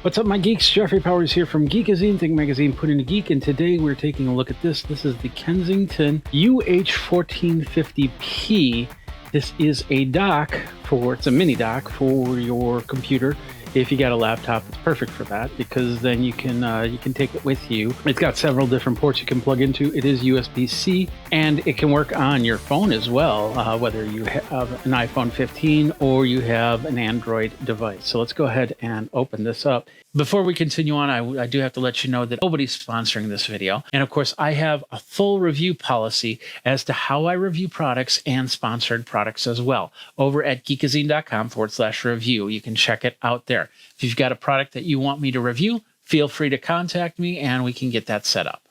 What's up, my geeks? Jeffrey Powers here from Geekazine, Think Magazine, Put in a Geek, and today we're taking a look at this. This is the Kensington UH1450P. This is a dock it's a mini dock for your computer. If you got a laptop, it's perfect for that because then you can take it with you. It's got several different ports you can plug into. It is USB-C and it can work on your phone as well, whether you have an iPhone 15 or you have an Android device. So let's go ahead and open this up. Before we continue on, I do have to let you know that nobody's sponsoring this video. And of course, I have a full review policy as to how I review products and sponsored products as well over at geekazine.com/review. You can check it out there. If you've got a product that you want me to review, feel free to contact me and we can get that set up.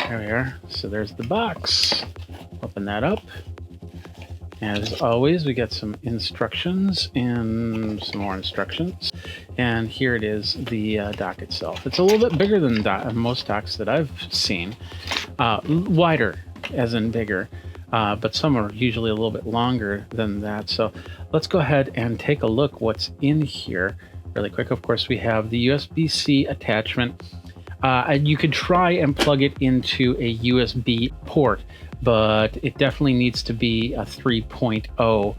There we are. So there's the box. Open that up. As always, we got some instructions and some more instructions. And here it is, the dock itself. It's a little bit bigger than most docks that I've seen. Wider, as in bigger. But some are usually a little bit longer than that. So let's go ahead and take a look what's in here really quick. Of course, we have the USB-C attachment. You could try and plug it into a USB port, but it definitely needs to be a 3.0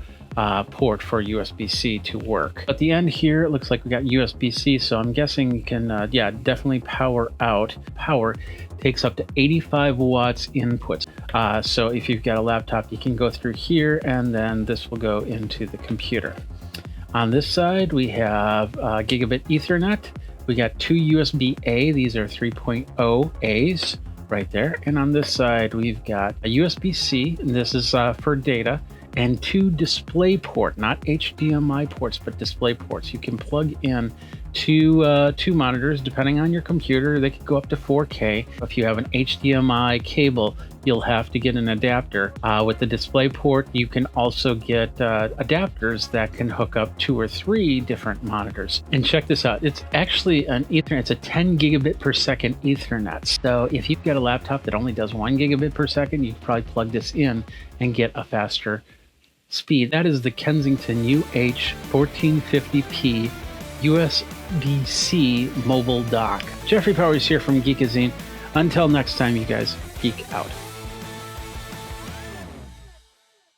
port for USB-C to work. At the end here, it looks like we got USB-C, so I'm guessing you can, definitely power out. Power takes up to 85 watts input. So if you've got a laptop, you can go through here, and then this will go into the computer. On this side, we have gigabit Ethernet. We got two USB-A. These are 3.0 A's right there. And on this side, we've got a USB-C, and this is for data, and two DisplayPort, not HDMI ports, but DisplayPorts. You can plug in two monitors, depending on your computer. They could go up to 4K. If you have an HDMI cable, you'll have to get an adapter. With the DisplayPort, you can also get adapters that can hook up 2 or 3 different monitors. And check this out. It's actually an Ethernet. It's a 10 gigabit per second Ethernet. So if you've got a laptop that only does 1 gigabit per second, you can probably plug this in and get a faster speed. That is the Kensington UH1450P USB-C mobile dock. Jeffrey Powers here from Geekazine. Until next time, you guys, geek out.